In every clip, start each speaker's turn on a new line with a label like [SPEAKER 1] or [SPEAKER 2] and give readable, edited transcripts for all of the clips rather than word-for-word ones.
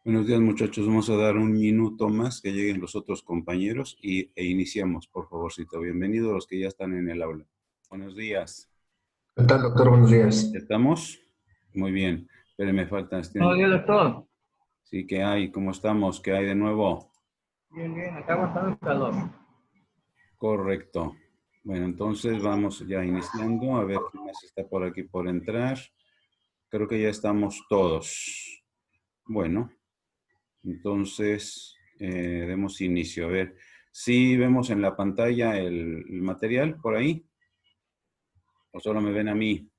[SPEAKER 1] Buenos días, muchachos. Vamos a dar un minuto más que lleguen los otros compañeros e iniciamos, por favorcito. Bienvenidos los que ya están en el aula. Buenos días.
[SPEAKER 2] ¿Qué tal, doctor? Buenos días.
[SPEAKER 1] ¿Estamos? Muy bien. Pero me faltan...
[SPEAKER 3] Buenos días, doctor.
[SPEAKER 1] Sí, ¿qué hay? ¿Cómo estamos? ¿Qué hay de nuevo?
[SPEAKER 3] Bien, bien. Acá aguantando el calor.
[SPEAKER 1] Correcto. Bueno, entonces vamos ya iniciando. A ver quién más está por aquí por entrar. Creo que ya estamos todos. Bueno, entonces demos inicio. A ver, ¿sí vemos en la pantalla el material por ahí? ¿O solo me ven a mí?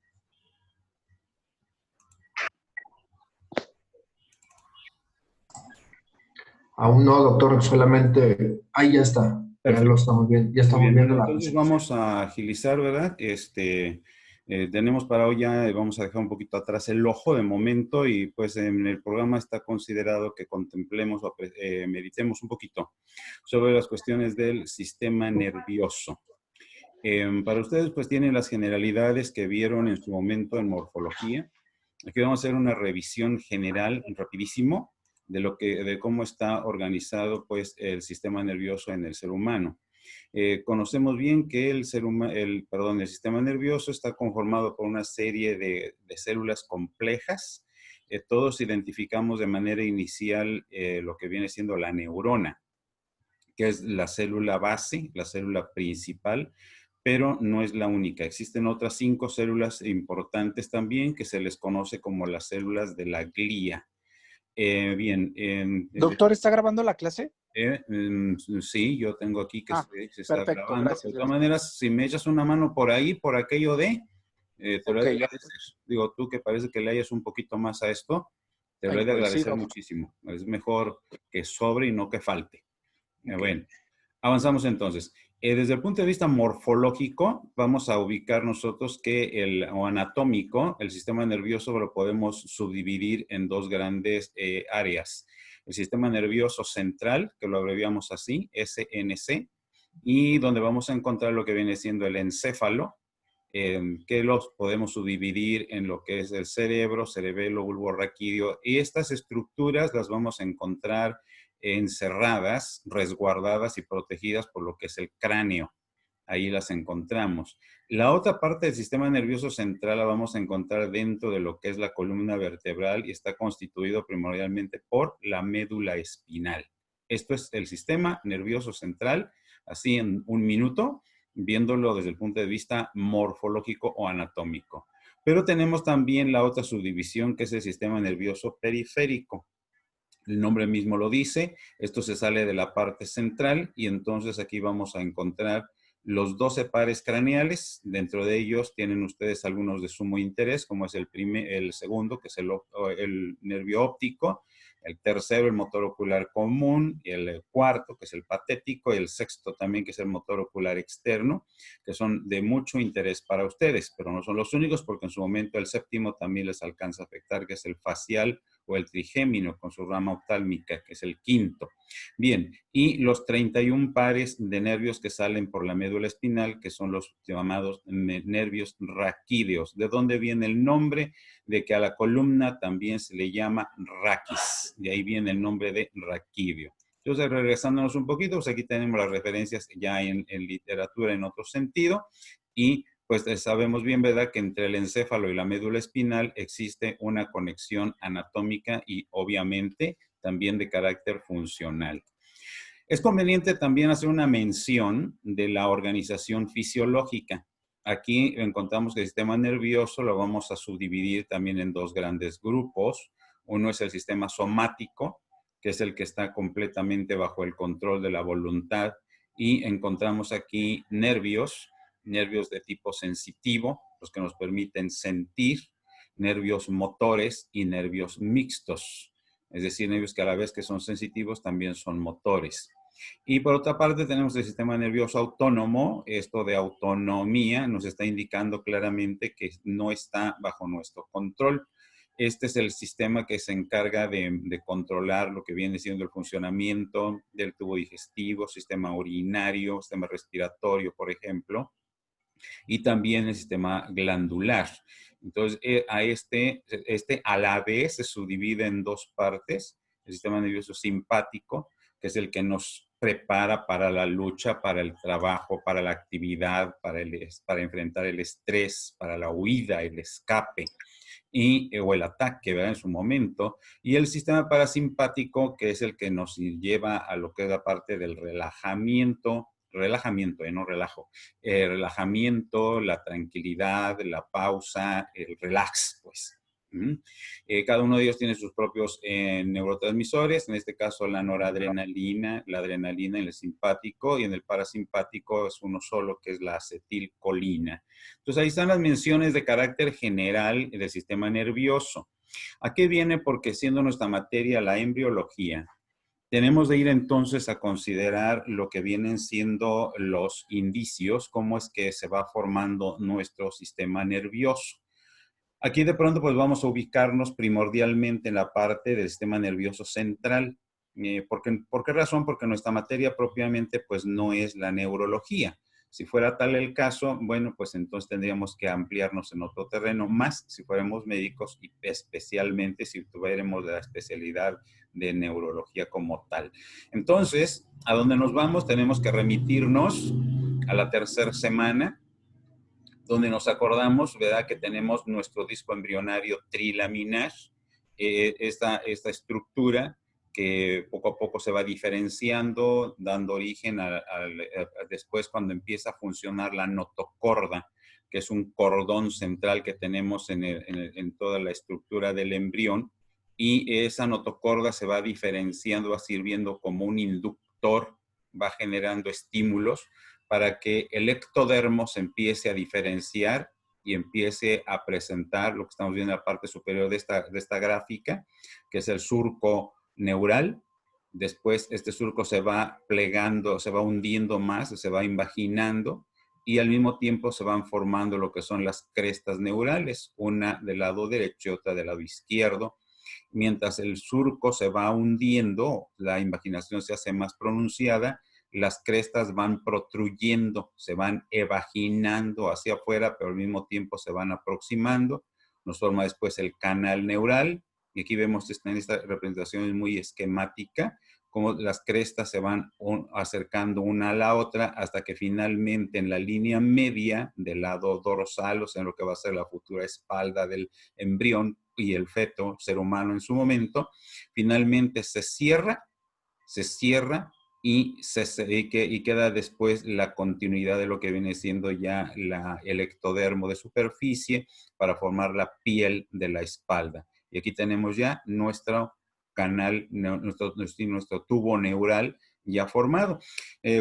[SPEAKER 2] Aún no, doctor, solamente... Ahí ya está. Ya lo
[SPEAKER 1] Perfecto.
[SPEAKER 2] estamos viendo. Ya
[SPEAKER 1] Muy
[SPEAKER 2] estamos
[SPEAKER 1] bien,
[SPEAKER 2] viendo
[SPEAKER 1] bueno,
[SPEAKER 2] la
[SPEAKER 1] entonces
[SPEAKER 2] presentación.
[SPEAKER 1] vamos a agilizar, ¿verdad? Tenemos para hoy ya, vamos a dejar un poquito atrás el ojo de momento y pues en el programa está considerado que contemplemos o meditemos un poquito sobre las cuestiones del sistema nervioso. Para ustedes pues tienen las generalidades que vieron en su momento en morfología. Aquí vamos a hacer una revisión general rapidísimo de cómo está organizado pues el sistema nervioso en el ser humano. Conocemos bien que el sistema nervioso está conformado por una serie de células complejas. Todos identificamos de manera inicial lo que viene siendo la neurona, que es la célula base, la célula principal, pero no es la única. Existen otras 5 células importantes también que se les conoce como las células de la glía.
[SPEAKER 4] Doctor, ¿está grabando la clase?
[SPEAKER 1] Sí, yo tengo aquí que se está
[SPEAKER 4] perfecto,
[SPEAKER 1] grabando.
[SPEAKER 4] gracias.
[SPEAKER 1] De todas maneras, si me echas una mano por ahí, por aquello te lo he de agradecer. Digo, tú que parece que le hayas un poquito más a esto, te lo he de agradecer muchísimo. Es mejor que sobre y no que falte. Bueno, avanzamos entonces. Desde el punto de vista morfológico, vamos a ubicar nosotros o anatómico, el sistema nervioso lo podemos subdividir en dos grandes áreas. El sistema nervioso central, que lo abreviamos así, SNC, y donde vamos a encontrar lo que viene siendo el encéfalo, que los podemos subdividir en lo que es el cerebro, cerebelo, bulbo raquídeo, y estas estructuras las vamos a encontrar encerradas, resguardadas y protegidas por lo que es el cráneo. Ahí las encontramos. La otra parte del sistema nervioso central la vamos a encontrar dentro de lo que es la columna vertebral y está constituido primordialmente por la médula espinal. Esto es el sistema nervioso central, así en un minuto, viéndolo desde el punto de vista morfológico o anatómico. Pero tenemos también la otra subdivisión que es el sistema nervioso periférico. El nombre mismo lo dice, esto se sale de la parte central y entonces aquí vamos a encontrar los 12 pares craneales. Dentro de ellos tienen ustedes algunos de sumo interés, como es el segundo, que es el nervio óptico, el tercero, el motor ocular común, y el cuarto, que es el patético, y el sexto también, que es el motor ocular externo, que son de mucho interés para ustedes, pero no son los únicos, porque en su momento el séptimo también les alcanza a afectar, que es el facial o el trigémino con su rama oftálmica, que es el quinto. Bien, y los 31 pares de nervios que salen por la médula espinal, que son los llamados nervios raquídeos. ¿De dónde viene el nombre? De que a la columna también se le llama raquis. De ahí viene el nombre de raquídeo. Entonces, regresándonos un poquito, pues aquí tenemos las referencias ya en literatura en otro sentido y pues sabemos bien, ¿verdad?, que entre el encéfalo y la médula espinal existe una conexión anatómica y obviamente también de carácter funcional. Es conveniente también hacer una mención de la organización fisiológica. Aquí encontramos que el sistema nervioso lo vamos a subdividir también en dos grandes grupos. Uno es el sistema somático, que es el que está completamente bajo el control de la voluntad, y encontramos aquí nervios de tipo sensitivo, los que nos permiten sentir, nervios motores y nervios mixtos, es decir, nervios que a la vez que son sensitivos también son motores. Y por otra parte tenemos el sistema nervioso autónomo. Esto de autonomía nos está indicando claramente que no está bajo nuestro control. Este es el sistema que se encarga de controlar lo que viene siendo el funcionamiento del tubo digestivo, sistema urinario, sistema respiratorio, por ejemplo, y también el sistema glandular. Entonces, a la vez se subdivide en dos partes, el sistema nervioso simpático, que es el que nos prepara para la lucha, para el trabajo, para la actividad, para enfrentar el estrés, para la huida, el escape o el ataque, ¿verdad? En su momento. Y el sistema parasimpático, que es el que nos lleva a lo que es la parte del relajamiento, no relajo, relajamiento, la tranquilidad, la pausa, el relax, pues. Cada uno de ellos tiene sus propios neurotransmisores, en este caso la noradrenalina, la adrenalina en el simpático, y en el parasimpático es uno solo, que es la acetilcolina. Entonces ahí están las menciones de carácter general del sistema nervioso. ¿A qué viene? Porque siendo nuestra materia la embriología, tenemos de ir entonces a considerar lo que vienen siendo los indicios, cómo es que se va formando nuestro sistema nervioso. Aquí de pronto pues vamos a ubicarnos primordialmente en la parte del sistema nervioso central. ¿Por qué razón? Porque nuestra materia propiamente pues no es la neurología. Si fuera tal el caso, bueno, pues entonces tendríamos que ampliarnos en otro terreno, más si fuéramos médicos y especialmente si tuviéramos la especialidad de neurología como tal. Entonces, ¿a dónde nos vamos? Tenemos que remitirnos a la tercera semana, donde nos acordamos, ¿verdad?, que tenemos nuestro disco embrionario trilaminar, esta estructura que poco a poco se va diferenciando, dando origen después cuando empieza a funcionar la notocorda, que es un cordón central que tenemos en toda la estructura del embrión, y esa notocorda se va diferenciando, va sirviendo como un inductor, va generando estímulos para que el ectodermo se empiece a diferenciar y empiece a presentar lo que estamos viendo en la parte superior de esta gráfica, que es el surco neural. Después este surco se va plegando, se va hundiendo más, se va invaginando, y al mismo tiempo se van formando lo que son las crestas neurales, una del lado derecho y otra del lado izquierdo. Mientras el surco se va hundiendo, la invaginación se hace más pronunciada, las crestas van protruyendo, se van evaginando hacia afuera, pero al mismo tiempo se van aproximando. Nos forma después el canal neural, y aquí vemos en esta representación muy esquemática, cómo las crestas se van acercando una a la otra hasta que finalmente en la línea media del lado dorsal, o sea, en lo que va a ser la futura espalda del embrión y el feto, ser humano en su momento, finalmente se cierra y queda después la continuidad de lo que viene siendo ya el ectodermo de superficie para formar la piel de la espalda. Y aquí tenemos ya nuestro canal, nuestro tubo neural ya formado.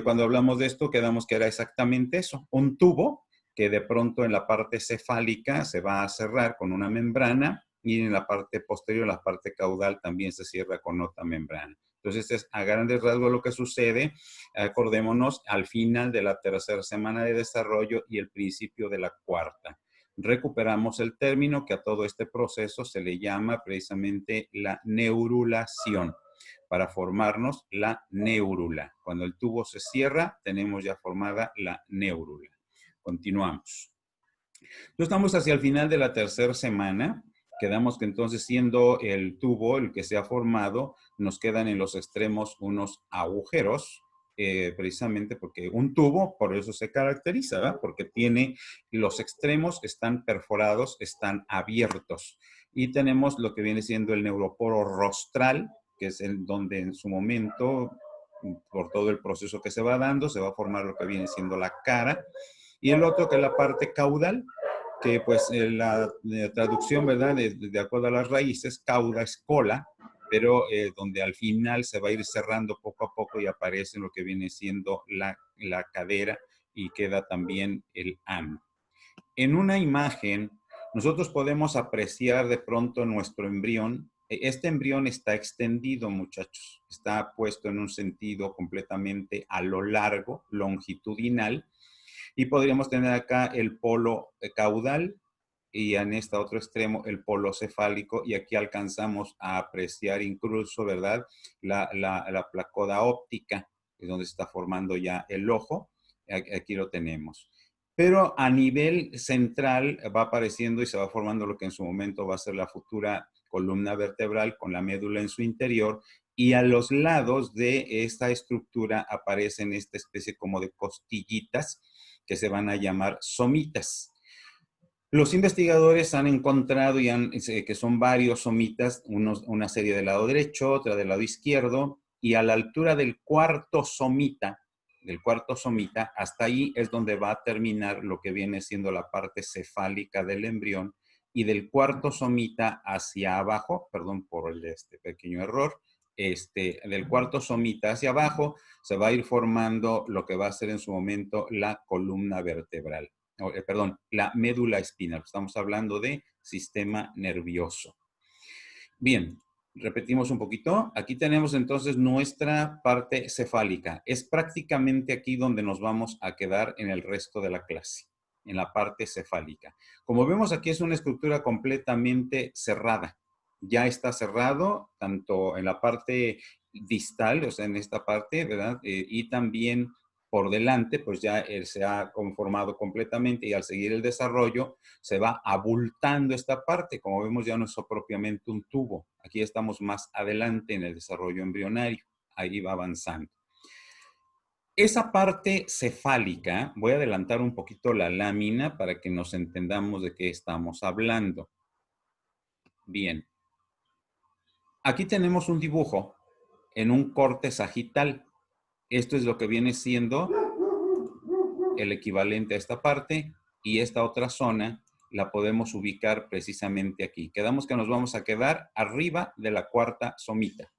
[SPEAKER 1] Cuando hablamos de esto, quedamos que era exactamente eso, un tubo que de pronto en la parte cefálica se va a cerrar con una membrana, y en la parte posterior, la parte caudal, también se cierra con otra membrana. Entonces, este es a grandes rasgos lo que sucede. Acordémonos al final de la tercera semana de desarrollo y el principio de la cuarta. Recuperamos el término que a todo este proceso se le llama precisamente la neurulación, para formarnos la neurula. Cuando el tubo se cierra, tenemos ya formada la neurula. Continuamos. Entonces, estamos hacia el final de la tercera semana. Quedamos que entonces, siendo el tubo el que se ha formado, nos quedan en los extremos unos agujeros, precisamente porque un tubo, por eso se caracteriza, ¿verdad? Porque tiene los extremos, están perforados, están abiertos. Y tenemos lo que viene siendo el neuroporo rostral, que es donde en su momento, por todo el proceso que se va dando, se va a formar lo que viene siendo la cara. Y el otro, que es la parte caudal, que pues la traducción, ¿verdad? De acuerdo a las raíces, cauda es cola, pero donde al final se va a ir cerrando poco a poco y aparece lo que viene siendo la cadera, y queda también el ano. En una imagen, nosotros podemos apreciar de pronto nuestro embrión. Este embrión está extendido, muchachos. Está puesto en un sentido completamente a lo largo, longitudinal. Y podríamos tener acá el polo caudal y en este otro extremo el polo cefálico, y aquí alcanzamos a apreciar incluso, ¿verdad?, la placoda óptica, es donde se está formando ya el ojo. Aquí lo tenemos. Pero a nivel central va apareciendo y se va formando lo que en su momento va a ser la futura columna vertebral con la médula en su interior, y a los lados de esta estructura aparecen esta especie como de costillitas que se van a llamar somitas. Los investigadores han encontrado que son varios somitas, una serie del lado derecho, otra del lado izquierdo, y a la altura del cuarto somita, hasta ahí es donde va a terminar lo que viene siendo la parte cefálica del embrión, y del cuarto somita hacia abajo, perdón por este pequeño error, del cuarto somita hacia abajo se va a ir formando lo que va a ser en su momento la columna vertebral. Perdón, la médula espinal. Estamos hablando de sistema nervioso. Bien, repetimos un poquito. Aquí tenemos entonces nuestra parte cefálica. Es prácticamente aquí donde nos vamos a quedar en el resto de la clase, en la parte cefálica. Como vemos aquí es una estructura completamente cerrada. Ya está cerrado tanto en la parte distal, o sea, en esta parte, ¿verdad? Y también por delante, pues ya se ha conformado completamente y al seguir el desarrollo se va abultando esta parte. Como vemos ya no es propiamente un tubo. Aquí estamos más adelante en el desarrollo embrionario. Ahí va avanzando. Esa parte cefálica, voy a adelantar un poquito la lámina para que nos entendamos de qué estamos hablando. Bien. Aquí tenemos un dibujo en un corte sagital. Esto es lo que viene siendo el equivalente a esta parte y esta otra zona la podemos ubicar precisamente aquí. Quedamos que nos vamos a quedar arriba de la cuarta somita,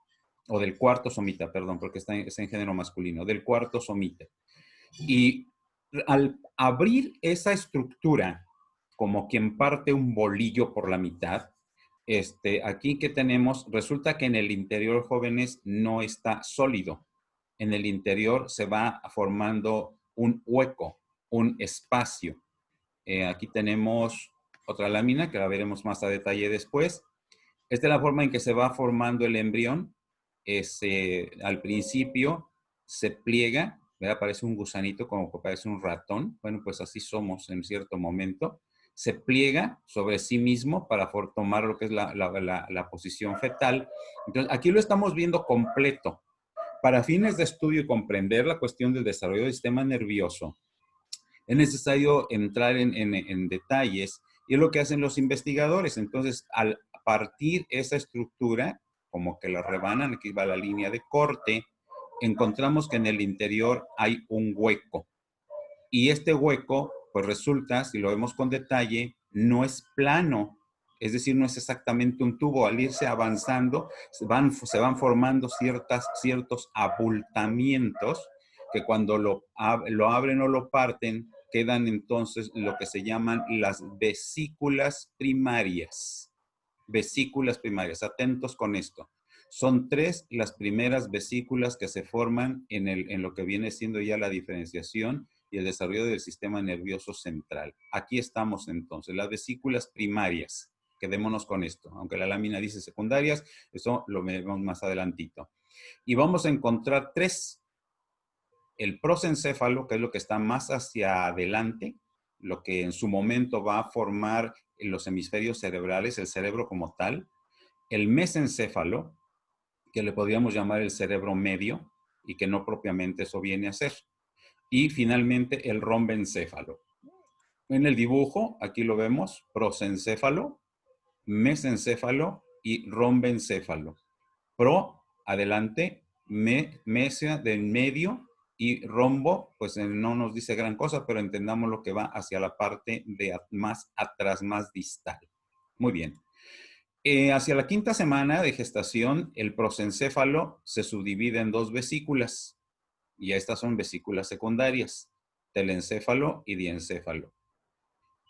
[SPEAKER 1] o del cuarto somita, perdón, porque está en género masculino, del cuarto somita. Y al abrir esa estructura, como quien parte un bolillo por la mitad, aquí que tenemos, resulta que en el interior, jóvenes, no está sólido. En el interior se va formando un hueco, un espacio. Aquí tenemos otra lámina que la veremos más a detalle después. Esta es la forma en que se va formando el embrión. Al principio se pliega, ¿verdad? Parece un gusanito, como que parece un ratón. Bueno, pues así somos en cierto momento. Se pliega sobre sí mismo para tomar lo que es la posición fetal. Entonces, aquí lo estamos viendo completo. Para fines de estudio y comprender la cuestión del desarrollo del sistema nervioso, es necesario entrar en detalles y es lo que hacen los investigadores. Entonces, al partir esa estructura, como que la rebanan, aquí va la línea de corte, encontramos que en el interior hay un hueco. Y este hueco, pues resulta, si lo vemos con detalle, no es plano. Es decir, no es exactamente un tubo. Al irse avanzando, se van formando ciertos abultamientos que cuando lo abren o lo parten, quedan entonces lo que se llaman las vesículas primarias. Vesículas primarias, atentos con esto. Son 3 las primeras vesículas que se forman en lo que viene siendo ya la diferenciación y el desarrollo del sistema nervioso central. Aquí estamos entonces, las vesículas primarias. Quedémonos con esto, aunque la lámina dice secundarias, eso lo vemos más adelantito. Y vamos a encontrar 3. El prosencéfalo, que es lo que está más hacia adelante, lo que en su momento va a formar los hemisferios cerebrales, el cerebro como tal. El mesencéfalo, que le podríamos llamar el cerebro medio, y que no propiamente eso viene a ser. Y finalmente el rombencéfalo. En el dibujo, aquí lo vemos, prosencéfalo, mesencéfalo y rombencéfalo. Pro, adelante, mesia de en medio y rombo, pues no nos dice gran cosa, pero entendamos lo que va hacia la parte de más atrás, más distal. Muy bien. Hacia la 5ª semana de gestación, el prosencéfalo se subdivide en 2 vesículas. Y estas son vesículas secundarias, telencéfalo y diencéfalo.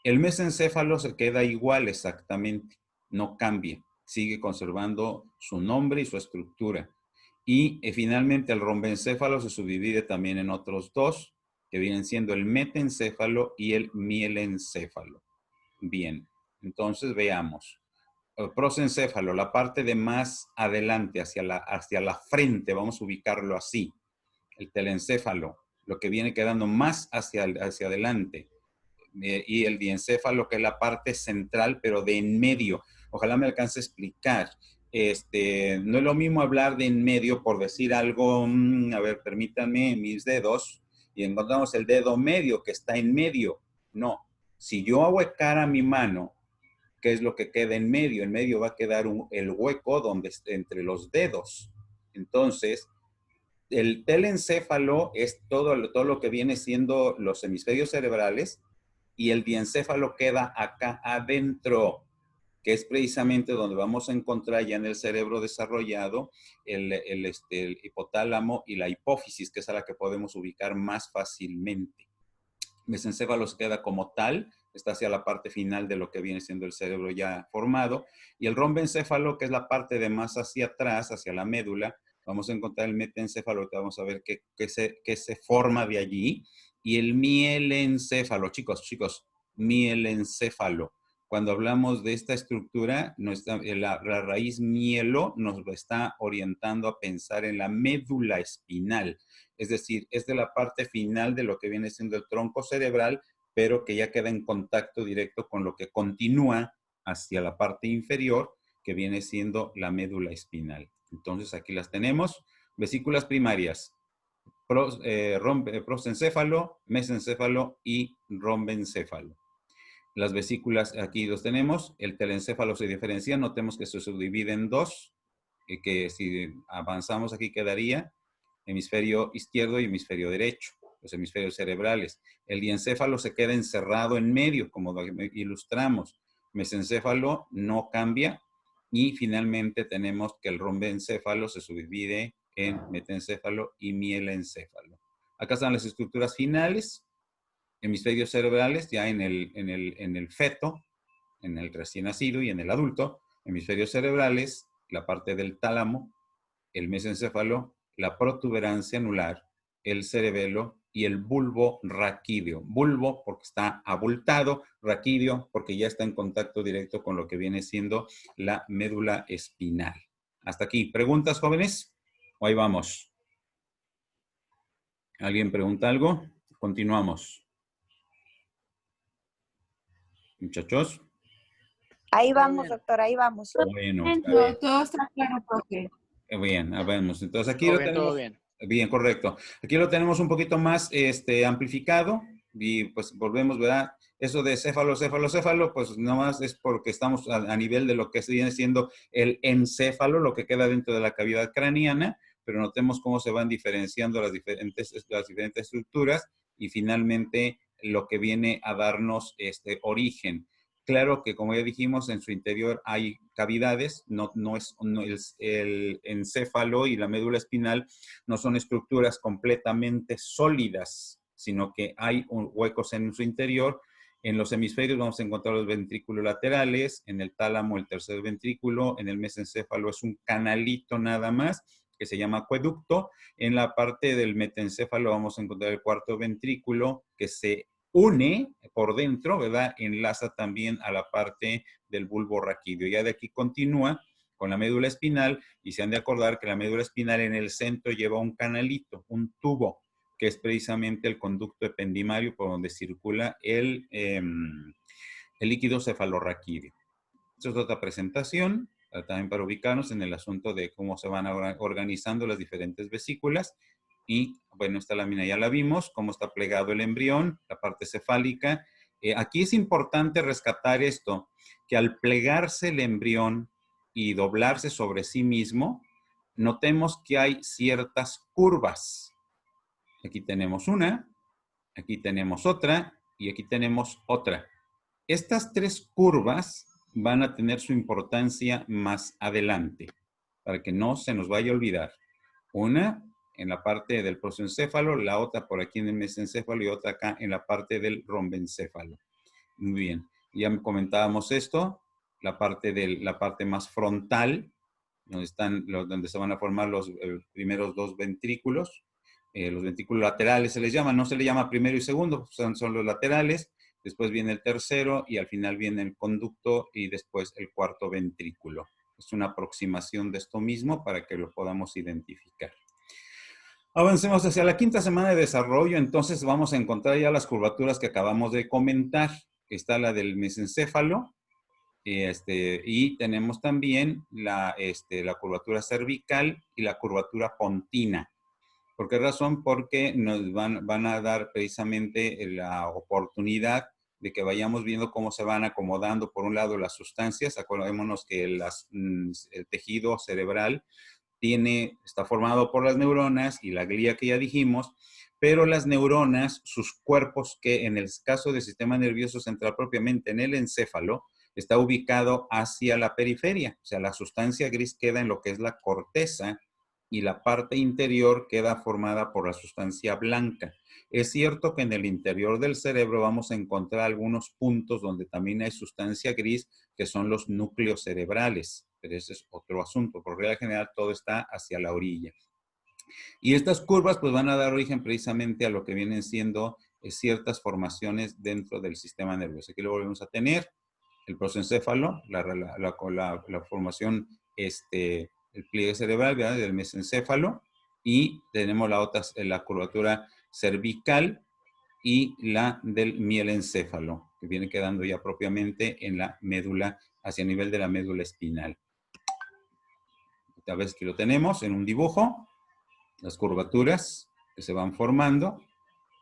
[SPEAKER 1] El mesencéfalo se queda igual exactamente, no cambia, sigue conservando su nombre y su estructura. Y finalmente el rombencéfalo se subdivide también en otros 2, que vienen siendo el metencéfalo y el mielencéfalo. Bien, entonces veamos. El prosencéfalo, la parte de más adelante, hacia la frente, vamos a ubicarlo así. El telencéfalo, lo que viene quedando más hacia adelante. Y el diencéfalo, que es la parte central, pero de en medio. Ojalá me alcance a explicar. no es lo mismo hablar de en medio, por decir algo, a ver, permítanme mis dedos, y encontramos el dedo medio que está en medio. No, si yo ahuecara mi mano, ¿qué es lo que queda en medio? En medio va a quedar el hueco donde entre los dedos. Entonces, el telencéfalo es todo lo que viene siendo los hemisferios cerebrales y el diencéfalo queda acá adentro, que es precisamente donde vamos a encontrar ya en el cerebro desarrollado el hipotálamo y la hipófisis, que es a la que podemos ubicar más fácilmente. El mesencéfalo se queda como tal, está hacia la parte final de lo que viene siendo el cerebro ya formado, y el rombencéfalo, que es la parte de más hacia atrás, hacia la médula, vamos a encontrar el metencéfalo, que vamos a ver qué se forma de allí, y el mielencéfalo, chicos, mielencéfalo. Cuando hablamos de esta estructura, la raíz mielo nos está orientando a pensar en la médula espinal. Es decir, es de la parte final de lo que viene siendo el tronco cerebral, pero que ya queda en contacto directo con lo que continúa hacia la parte inferior, que viene siendo la médula espinal. Entonces, aquí las tenemos. Vesículas primarias. Prosencéfalo, mesencéfalo y rombencéfalo. Las vesículas aquí los tenemos. El telencéfalo se diferencia. Notemos que se subdivide en dos. Que si avanzamos aquí quedaría hemisferio izquierdo y hemisferio derecho, los hemisferios cerebrales. El diencéfalo se queda encerrado en medio, como lo ilustramos. Mesencéfalo no cambia. Y finalmente tenemos que el rombencéfalo se subdivide en metencéfalo y mielencéfalo. Acá están las estructuras finales. Hemisferios cerebrales ya en el feto, en el recién nacido y en el adulto. Hemisferios cerebrales, la parte del tálamo, el mesencéfalo, la protuberancia anular, el cerebelo y el bulbo raquídeo. Bulbo porque está abultado, raquídeo porque ya está en contacto directo con lo que viene siendo la médula espinal. Hasta aquí. ¿Preguntas, jóvenes? ¿O ahí vamos? ¿Alguien pregunta algo? Continuamos. Muchachos.
[SPEAKER 5] Ahí vamos, doctor, ahí vamos.
[SPEAKER 1] Bueno,
[SPEAKER 6] todo está claro, profe.
[SPEAKER 1] bien, vemos. Entonces aquí
[SPEAKER 4] Todo
[SPEAKER 1] lo
[SPEAKER 4] bien,
[SPEAKER 1] tenemos.
[SPEAKER 4] todo bien.
[SPEAKER 1] Bien, correcto. Aquí lo tenemos un poquito más amplificado y pues volvemos, ¿verdad? Eso de céfalo, pues nomás es porque estamos a nivel de lo que viene siendo el encéfalo, lo que queda dentro de la cavidad craneana, pero notemos cómo se van diferenciando las diferentes estructuras y finalmente lo que viene a darnos origen. Claro que, como ya dijimos, en su interior hay cavidades, el encéfalo y la médula espinal no son estructuras completamente sólidas, sino que hay huecos en su interior. En los hemisferios vamos a encontrar los ventrículos laterales, en el tálamo el tercer ventrículo, en el mesencéfalo es un canalito nada más, que se llama acueducto. En la parte del metencéfalo vamos a encontrar el cuarto ventrículo, que se une por dentro, ¿verdad? Enlaza también a la parte del bulbo raquídeo. Ya de aquí continúa con la médula espinal y se han de acordar que la médula espinal en el centro lleva un canalito, un tubo, que es precisamente el conducto ependimario por donde circula el líquido cefalorraquídeo. Esta es otra presentación, también para ubicarnos en el asunto de cómo se van organizando las diferentes vesículas. Y bueno, esta lámina ya la vimos, cómo está plegado el embrión, la parte cefálica. Aquí es importante rescatar esto, que al plegarse el embrión y doblarse sobre sí mismo, notemos que hay ciertas curvas. Aquí tenemos una, aquí tenemos otra y aquí tenemos otra. Estas tres curvas van a tener su importancia más adelante, para que no se nos vaya a olvidar. Una en la parte del prosencéfalo, la otra por aquí en el mesencéfalo y otra acá en la parte del rombencéfalo. Muy bien, ya comentábamos esto, la parte más frontal, donde se van a formar los primeros dos ventrículos, los ventrículos laterales se les llama, no se le llama primero y segundo, son los laterales, después viene el tercero y al final viene el conducto y después el cuarto ventrículo. Es una aproximación de esto mismo para que lo podamos identificar. Avancemos hacia la quinta semana de desarrollo, entonces vamos a encontrar ya las curvaturas que acabamos de comentar. Está la del mesencéfalo, Y tenemos también la curvatura cervical y la curvatura pontina. ¿Por qué razón? Porque nos van a dar precisamente la oportunidad de que vayamos viendo cómo se van acomodando, por un lado, las sustancias. Acordémonos que el tejido cerebral está formado por las neuronas y la glía que ya dijimos, pero las neuronas, sus cuerpos, que en el caso del sistema nervioso central propiamente en el encéfalo, está ubicado hacia la periferia. O sea, la sustancia gris queda en lo que es la corteza y la parte interior queda formada por la sustancia blanca. Es cierto que en el interior del cerebro vamos a encontrar algunos puntos donde también hay sustancia gris, que son los núcleos cerebrales, pero ese es otro asunto. Por regla general, todo está hacia la orilla. Y estas curvas pues van a dar origen precisamente a lo que vienen siendo ciertas formaciones dentro del sistema nervioso. Aquí lo volvemos a tener, el prosencéfalo, la formación, el pliegue cerebral, ¿verdad? Del mesencéfalo, y tenemos la curvatura cervical y la del mielencéfalo, que viene quedando ya propiamente en la médula, hacia el nivel de la médula espinal. Esta vez que lo tenemos en un dibujo, las curvaturas que se van formando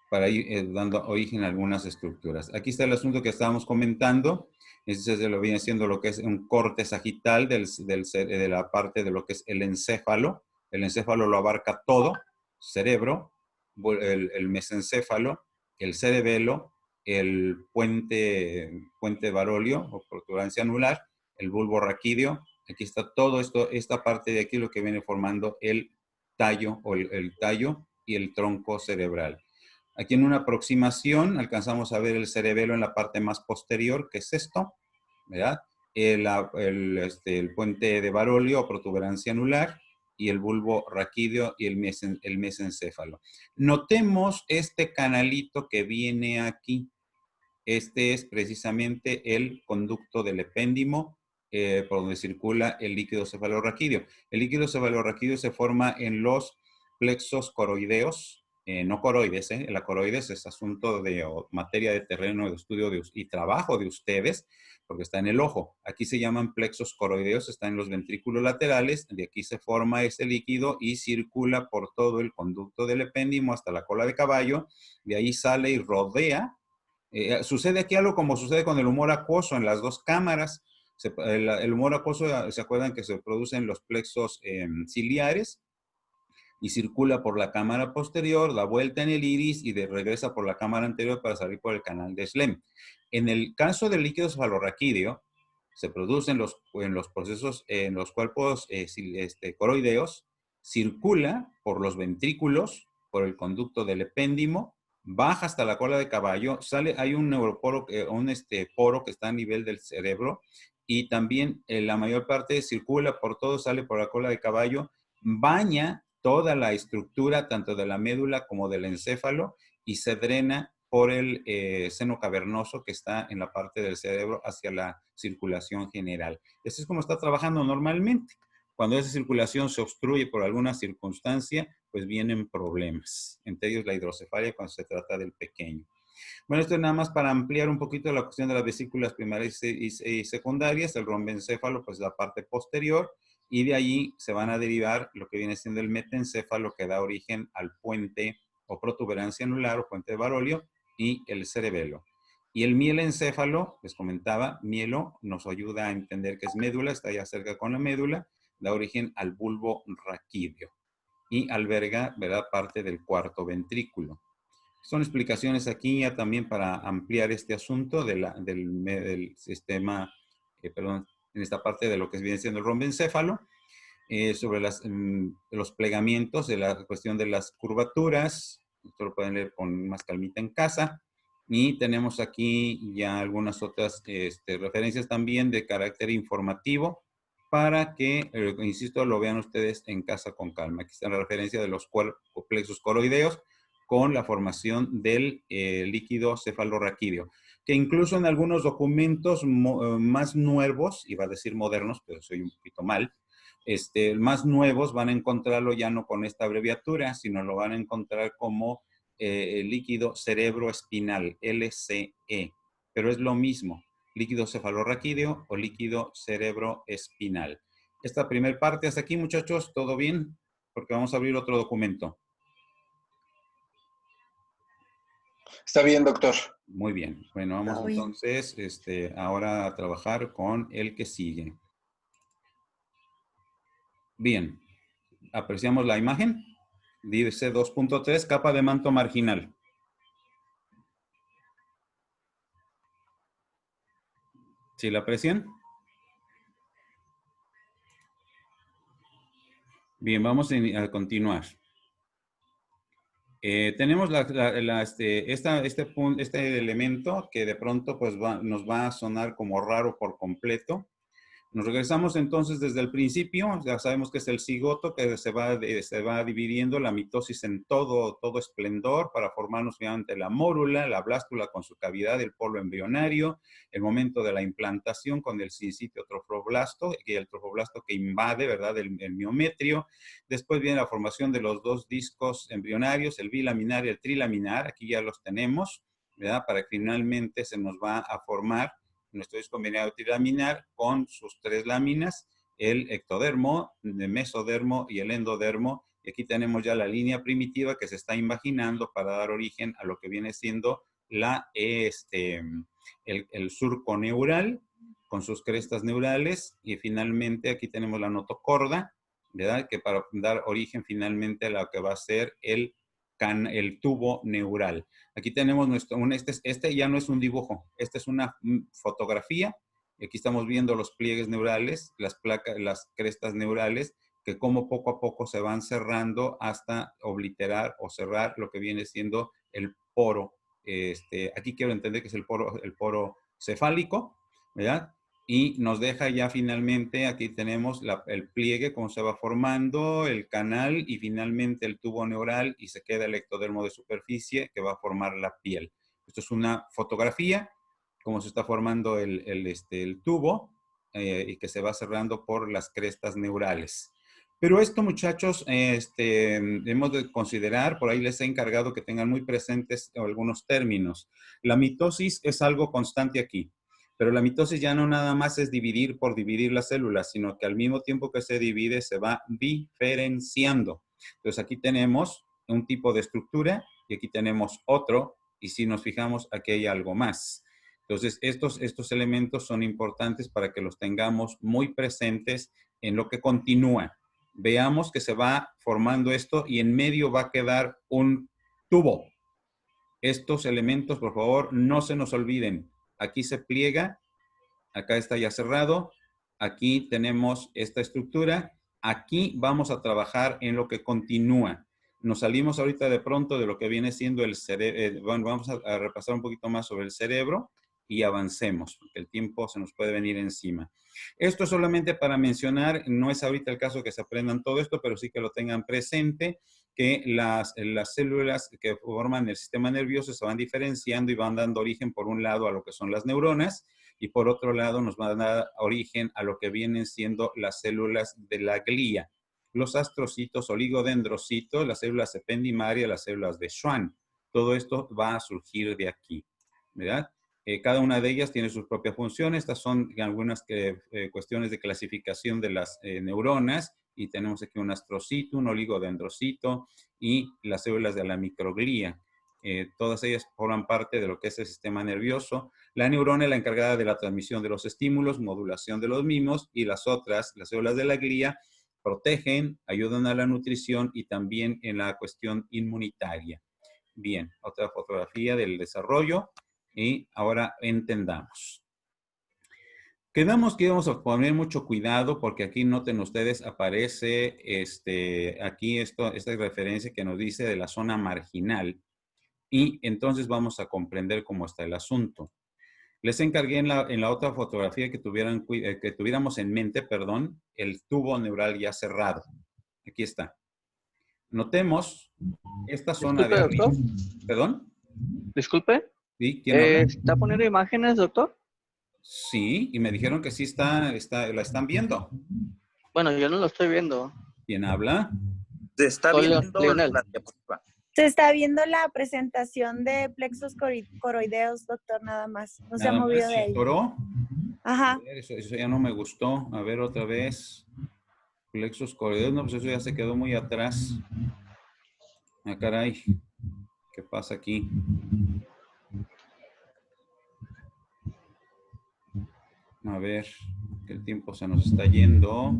[SPEAKER 1] para ir dando origen a algunas estructuras. Aquí está el asunto que estábamos comentando. Este se lo viene siendo lo que es un corte sagital de la parte de lo que es el encéfalo. El encéfalo lo abarca todo, cerebro, el mesencéfalo, el cerebelo, el puente barolio o protuberancia anular, el bulbo raquídeo. Aquí está todo esto, esta parte de aquí lo que viene formando el tallo o el tallo y el tronco cerebral. Aquí en una aproximación alcanzamos a ver el cerebelo en la parte más posterior, que es esto, ¿verdad? El puente de Barolio o protuberancia anular y el bulbo raquídeo y el mesencéfalo. Notemos este canalito que viene aquí. Este es precisamente el conducto del epéndimo por donde circula el líquido cefalorraquídeo. El líquido cefalorraquídeo se forma en los plexos coroideos, no coroides, la coroides es asunto de materia de terreno de estudio y trabajo de ustedes, porque está en el ojo. Aquí se llaman plexos coroideos, está en los ventrículos laterales, de aquí se forma ese líquido y circula por todo el conducto del epéndimo hasta la cola de caballo, de ahí sale y rodea. Sucede aquí algo como sucede con el humor acuoso en las dos cámaras. El humor acuoso, ¿se acuerdan que se produce en los plexos ciliares? Y circula por la cámara posterior, da vuelta en el iris y regresa por la cámara anterior para salir por el canal de Schlemm. En el caso del líquido cefalorraquídeo, se produce en los procesos, en los cuerpos coroideos, circula por los ventrículos, por el conducto del epéndimo, baja hasta la cola de caballo, hay un neuroporo, poro que está a nivel del cerebro, y también la mayor parte circula por todo, sale por la cola de caballo, baña toda la estructura, tanto de la médula como del encéfalo, y se drena por el seno cavernoso que está en la parte del cerebro hacia la circulación general. Eso es como está trabajando normalmente. Cuando esa circulación se obstruye por alguna circunstancia, pues vienen problemas. Entre ellos la hidrocefalia cuando se trata del pequeño. Bueno, esto es nada más para ampliar un poquito la cuestión de las vesículas primarias y secundarias. El rombencéfalo, pues la parte posterior, y de allí se van a derivar lo que viene siendo el metencéfalo, que da origen al puente o protuberancia anular o puente de Barolio, y el cerebelo. Y el mielencéfalo, les comentaba, mielo nos ayuda a entender que es médula, está ya cerca con la médula, da origen al bulbo raquídeo y alberga, ¿verdad?, parte del cuarto ventrículo. Son explicaciones aquí ya también para ampliar este asunto del sistema, perdón, en esta parte de lo que viene siendo el rombencéfalo, sobre los plegamientos, de la cuestión de las curvaturas. Esto lo pueden leer con más calmita en casa. Y tenemos aquí ya algunas otras referencias también de carácter informativo para que, insisto, lo vean ustedes en casa con calma. Aquí está la referencia de los plexos coroideos con la formación del líquido cefalorraquídeo, que incluso en algunos documentos más nuevos, iba a decir modernos, pero soy un poquito mal, más nuevos van a encontrarlo ya no con esta abreviatura, sino lo van a encontrar como el líquido cerebroespinal, LCE, pero es lo mismo. líquido cefalorraquídeo o líquido cerebroespinal. Esta primera parte hasta aquí, muchachos, ¿todo bien? Porque vamos a abrir otro documento.
[SPEAKER 7] Está bien, doctor.
[SPEAKER 1] Muy bien. Bueno, vamos entonces ahora a trabajar con el que sigue. Bien. ¿Apreciamos la imagen? Dice 2.3, capa de manto marginal. ¿Sí la aprecian? Bien, vamos a continuar. Tenemos este elemento que de pronto pues nos va a sonar como raro por completo. Nos regresamos entonces desde el principio. Ya sabemos que es el cigoto que se va dividiendo la mitosis en todo esplendor para formarnos finalmente la mórula, la blástula con su cavidad, el polo embrionario, el momento de la implantación con el sincitio trofoblasto y el trofoblasto que invade, ¿verdad?, el miometrio. Después viene la formación de los dos discos embrionarios, el bilaminar y el trilaminar. Aquí ya los tenemos, ¿verdad?, para que finalmente se nos va a formar nuestro disco embrionario trilaminar con sus tres láminas, el ectodermo, el mesodermo y el endodermo. Y aquí tenemos ya la línea primitiva que se está invaginando para dar origen a lo que viene siendo el surco neural con sus crestas neurales. Y finalmente aquí tenemos la notocorda, ¿verdad?, que para dar origen finalmente a lo que va a ser el tubo neural. Aquí tenemos este ya no es un dibujo, esta es una fotografía. Aquí estamos viendo los pliegues neurales, las crestas neurales, que como poco a poco se van cerrando hasta obliterar o cerrar lo que viene siendo el poro. Aquí quiero entender que es el poro cefálico, ¿verdad? Y nos deja ya finalmente, aquí tenemos el pliegue, cómo se va formando, el canal y finalmente el tubo neural y se queda el ectodermo de superficie que va a formar la piel. Esto es una fotografía, cómo se está formando el tubo y que se va cerrando por las crestas neurales. Pero esto, muchachos, hemos de considerar, por ahí les he encargado que tengan muy presentes algunos términos. La mitosis es algo constante aquí. Pero la mitosis ya no nada más es dividir por dividir las células, sino que al mismo tiempo que se divide, se va diferenciando. Entonces aquí tenemos un tipo de estructura y aquí tenemos otro, y si nos fijamos, aquí hay algo más. Entonces estos elementos son importantes para que los tengamos muy presentes en lo que continúa. Veamos que se va formando esto y en medio va a quedar un tubo. Estos elementos, por favor, no se nos olviden. Aquí se pliega, acá está ya cerrado, aquí tenemos esta estructura, aquí vamos a trabajar en lo que continúa. Nos salimos ahorita de pronto de lo que viene siendo el cerebro, bueno, vamos a repasar un poquito más sobre el cerebro y avancemos, porque el tiempo se nos puede venir encima. Esto es solamente para mencionar, no es ahorita el caso que se aprendan todo esto, pero sí que lo tengan presente, que las células que forman el sistema nervioso se van diferenciando y van dando origen por un lado a lo que son las neuronas y por otro lado nos van a dar origen a lo que vienen siendo las células de la glía, los astrocitos, oligodendrocitos, las células ependimarias, las células de Schwann. Todo esto va a surgir de aquí, ¿verdad? Cada una de ellas tiene sus propias funciones. Estas son algunas cuestiones de clasificación de las neuronas. Y tenemos aquí un astrocito, un oligodendrocito y las células de la microglía. Todas ellas forman parte de lo que es el sistema nervioso. La neurona es la encargada de la transmisión de los estímulos, modulación de los mismos, y las otras, las células de la glía, protegen, ayudan a la nutrición y también en la cuestión inmunitaria. Bien, otra fotografía del desarrollo y ahora entendamos. Quedamos que íbamos a poner mucho cuidado porque aquí noten ustedes, aparece aquí esta referencia que nos dice de la zona marginal y entonces vamos a comprender cómo está el asunto. Les encargué en la otra fotografía que tuviéramos en mente, perdón, el tubo neural ya cerrado. Aquí está. Notemos esta zona de arriba.
[SPEAKER 8] Doctor.
[SPEAKER 1] ¿Perdón?
[SPEAKER 8] Disculpe.
[SPEAKER 1] ¿Sí? ¿Quién habla?
[SPEAKER 8] ¿Está poniendo imágenes, doctor?
[SPEAKER 1] Sí, y me dijeron que sí la están viendo.
[SPEAKER 8] Bueno, yo no lo estoy viendo.
[SPEAKER 1] ¿Quién habla?
[SPEAKER 9] Se está
[SPEAKER 8] Soy
[SPEAKER 9] viendo
[SPEAKER 8] Leonel.
[SPEAKER 9] la diapositiva.
[SPEAKER 5] Se está viendo la presentación de plexos coroideos, doctor, nada más. No se ha
[SPEAKER 1] Nada
[SPEAKER 5] movido
[SPEAKER 1] más,
[SPEAKER 5] de
[SPEAKER 1] ¿se
[SPEAKER 5] ahí.
[SPEAKER 1] atoró?
[SPEAKER 5] Ajá.
[SPEAKER 1] A ver, eso ya no me gustó. A ver, otra vez. Plexos coroideos, no, pues eso ya se quedó muy atrás. Ah, caray. ¿Qué pasa aquí? A ver, que el tiempo se nos está yendo.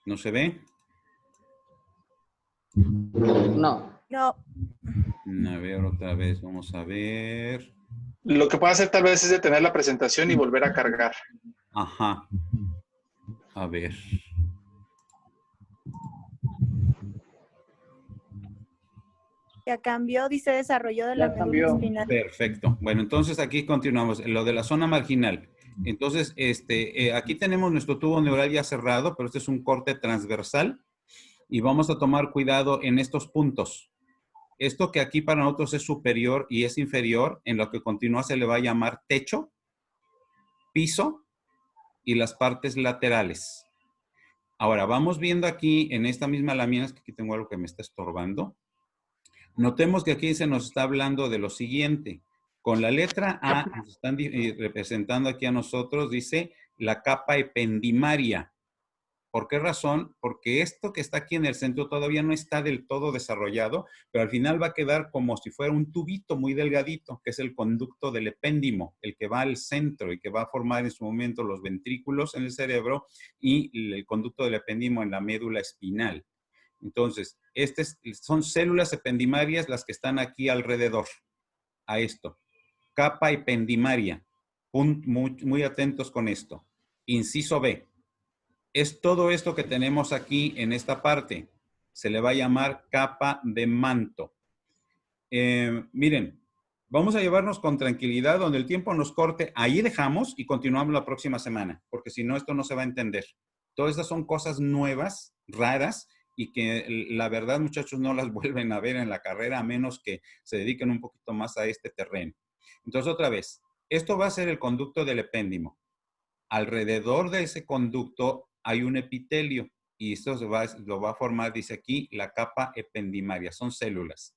[SPEAKER 1] ¿No se ve?
[SPEAKER 8] No.
[SPEAKER 5] No.
[SPEAKER 1] A ver, otra vez, vamos a ver.
[SPEAKER 7] Lo que puede hacer tal vez es detener la presentación y volver a cargar.
[SPEAKER 1] Ajá. A ver.
[SPEAKER 5] Ya cambió, dice desarrollo de la
[SPEAKER 8] Ya
[SPEAKER 5] médula
[SPEAKER 8] cambió.
[SPEAKER 5] espinal.
[SPEAKER 1] Perfecto. Bueno, entonces aquí continuamos. Lo de la zona marginal. Entonces, aquí tenemos nuestro tubo neural ya cerrado, pero este es un corte transversal y vamos a tomar cuidado en estos puntos. Esto que aquí para nosotros es superior y es inferior, en lo que continúa se le va a llamar techo, piso y las partes laterales. Ahora, vamos viendo aquí en esta misma lámina, es que aquí tengo algo que me está estorbando. Notemos que aquí se nos está hablando de lo siguiente. Con la letra A nos están representando aquí a nosotros, dice la capa ependimaria. ¿Por qué razón? Porque esto que está aquí en el centro todavía no está del todo desarrollado, pero al final va a quedar como si fuera un tubito muy delgadito, que es el conducto del epéndimo, el que va al centro y que va a formar en su momento los ventrículos en el cerebro y el conducto del epéndimo en la médula espinal. Entonces, son células ependimarias las que están aquí alrededor a esto. Capa ependimaria. Muy atentos con esto. Inciso B. Es todo esto que tenemos aquí en esta parte. Se le va a llamar capa de manto. Miren, vamos a llevarnos con tranquilidad donde el tiempo nos corte. Ahí dejamos y continuamos la próxima semana, porque si no, esto no se va a entender. Todas estas son cosas nuevas, raras, y que la verdad, muchachos, no las vuelven a ver en la carrera a menos que se dediquen un poquito más a este terreno. Entonces, otra vez, esto va a ser el conducto del epéndimo. Alrededor de ese conducto hay un epitelio y esto lo va a formar, dice aquí, la capa ependimaria. Son células.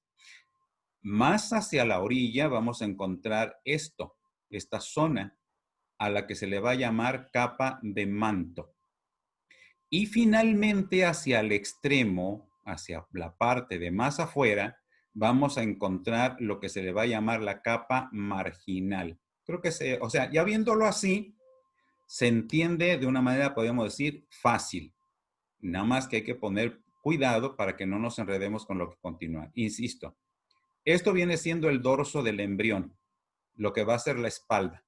[SPEAKER 1] Más hacia la orilla vamos a encontrar esta zona a la que se le va a llamar capa de manto. Y finalmente hacia el extremo, hacia la parte de más afuera, vamos a encontrar lo que se le va a llamar la capa marginal. Creo que ya viéndolo así, se entiende de una manera, podríamos decir, fácil. Nada más que hay que poner cuidado para que no nos enredemos con lo que continúa. Insisto, esto viene siendo el dorso del embrión, lo que va a ser la espalda.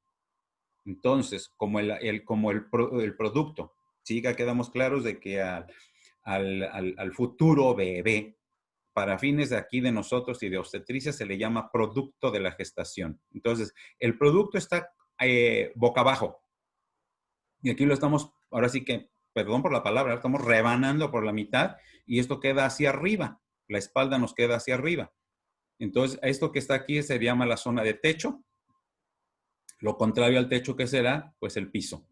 [SPEAKER 1] Entonces, como el producto, sí, ya quedamos claros de que al futuro bebé, para fines de aquí de nosotros y de obstetricia, se le llama producto de la gestación. Entonces, el producto está boca abajo. Y aquí lo estamos, ahora sí que, perdón por la palabra, estamos rebanando por la mitad y esto queda hacia arriba. La espalda nos queda hacia arriba. Entonces, esto que está aquí se llama la zona de techo. Lo contrario al techo, ¿qué será? Pues el piso.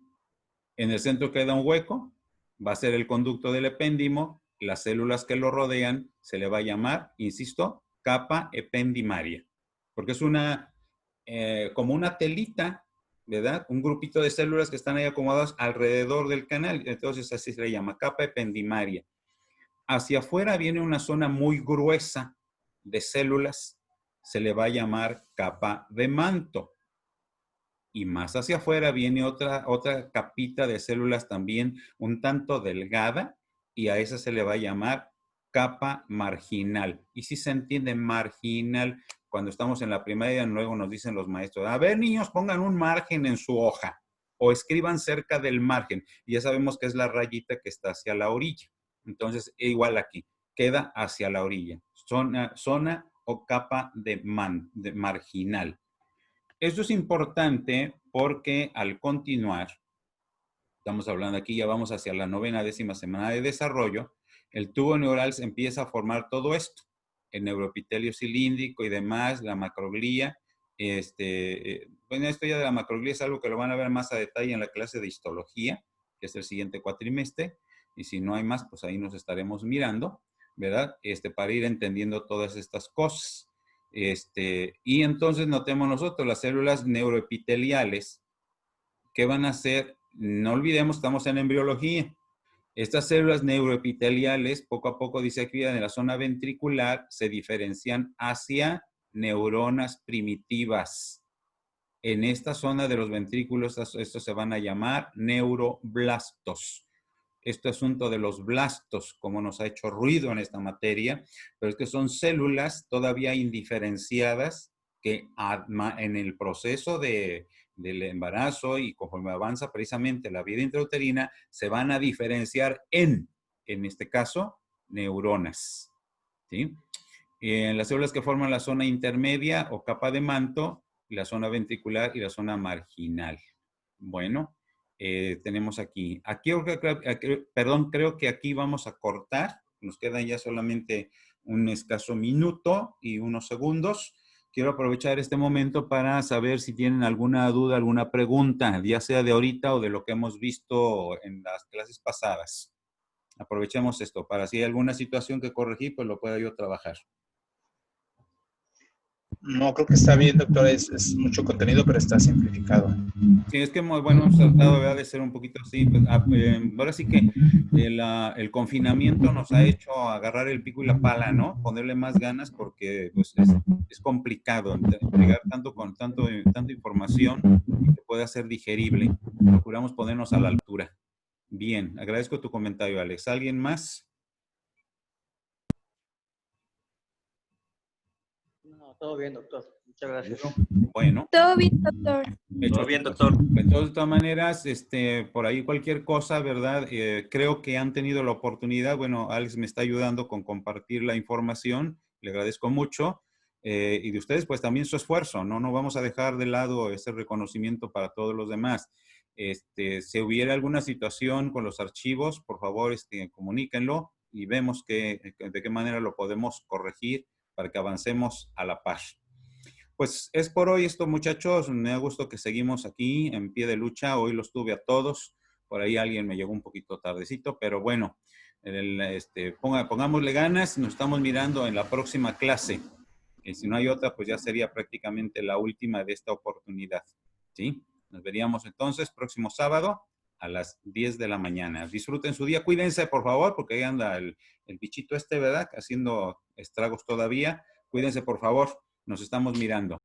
[SPEAKER 1] En el centro queda un hueco, va a ser el conducto del epéndimo, las células que lo rodean se le va a llamar, insisto, capa ependimaria, porque es como una telita, ¿verdad? Un grupito de células que están ahí acomodadas alrededor del canal, entonces así se le llama, capa ependimaria. Hacia afuera viene una zona muy gruesa de células, se le va a llamar capa de manto. Y más hacia afuera viene otra capita de células también un tanto delgada y a esa se le va a llamar capa marginal. Y si se entiende marginal, cuando estamos en la primaria, luego nos dicen los maestros, a ver niños, pongan un margen en su hoja o escriban cerca del margen. Y ya sabemos que es la rayita que está hacia la orilla. Entonces, igual aquí, queda hacia la orilla. Zona o capa de marginal. Esto es importante porque al continuar, estamos hablando aquí, ya vamos hacia la 9ª, 10ª semana de desarrollo, el tubo neural se empieza a formar todo esto, el neuroepitelio cilíndrico y demás, la macroglía. Bueno, esto ya de la macroglía es algo que lo van a ver más a detalle en la clase de histología, que es el siguiente cuatrimestre, y si no hay más, pues ahí nos estaremos mirando. ¿verdad? Para ir entendiendo todas estas cosas. Y entonces notemos nosotros las células neuroepiteliales. ¿Qué van a hacer? No olvidemos, estamos en embriología. Estas células neuroepiteliales, poco a poco, dice aquí, en la zona ventricular, se diferencian hacia neuronas primitivas. En esta zona de los ventrículos, estos se van a llamar neuroblastos. Este asunto de los blastos, como nos ha hecho ruido en esta materia, pero es que son células todavía indiferenciadas que en el proceso del embarazo y conforme avanza precisamente la vida intrauterina, se van a diferenciar en este caso, neuronas. ¿Sí? Las células que forman la zona intermedia o capa de manto, la zona ventricular y la zona marginal. Bueno, tenemos aquí. Creo que aquí vamos a cortar. Nos quedan ya solamente un escaso minuto y unos segundos. Quiero aprovechar este momento para saber si tienen alguna duda, alguna pregunta, ya sea de ahorita o de lo que hemos visto en las clases pasadas. Aprovechemos esto para si hay alguna situación que corregir, pues lo pueda yo trabajar.
[SPEAKER 7] No, creo que está bien, doctor. Es mucho contenido, pero está simplificado.
[SPEAKER 1] Sí, es que bueno, hemos tratado de ser un poquito así. Pues, ahora sí que el confinamiento nos ha hecho agarrar el pico y la pala, ¿no? Ponerle más ganas porque pues, es complicado entregar con tanta información y que pueda ser digerible. Procuramos ponernos a la altura. Bien, agradezco tu comentario, Alex. ¿Alguien más?
[SPEAKER 8] No, todo bien, doctor. Muchas gracias.
[SPEAKER 1] Bueno.
[SPEAKER 5] Todo bien, doctor.
[SPEAKER 9] Todo bien, doctor.
[SPEAKER 1] Entonces, de todas maneras, por ahí cualquier cosa, ¿verdad? Creo que han tenido la oportunidad. Bueno, Alex me está ayudando con compartir la información. Le agradezco mucho. Y de ustedes, pues también su esfuerzo, ¿no? No vamos a dejar de lado ese reconocimiento para todos los demás. Si hubiera alguna situación con los archivos, por favor, comuníquenlo y vemos de qué manera lo podemos corregir para que avancemos a la par. Pues es por hoy esto, muchachos. Me da gusto que seguimos aquí en pie de lucha. Hoy los tuve a todos. Por ahí alguien me llegó un poquito tardecito, pero bueno, pongámosle ganas. Nos estamos mirando en la próxima clase. Y si no hay otra, pues ya sería prácticamente la última de esta oportunidad. ¿Sí? Nos veríamos entonces próximo sábado a las 10 de la mañana. Disfruten su día. Cuídense, por favor, porque ahí anda el bichito ¿verdad? Haciendo estragos todavía. Cuídense, por favor. Nos estamos mirando.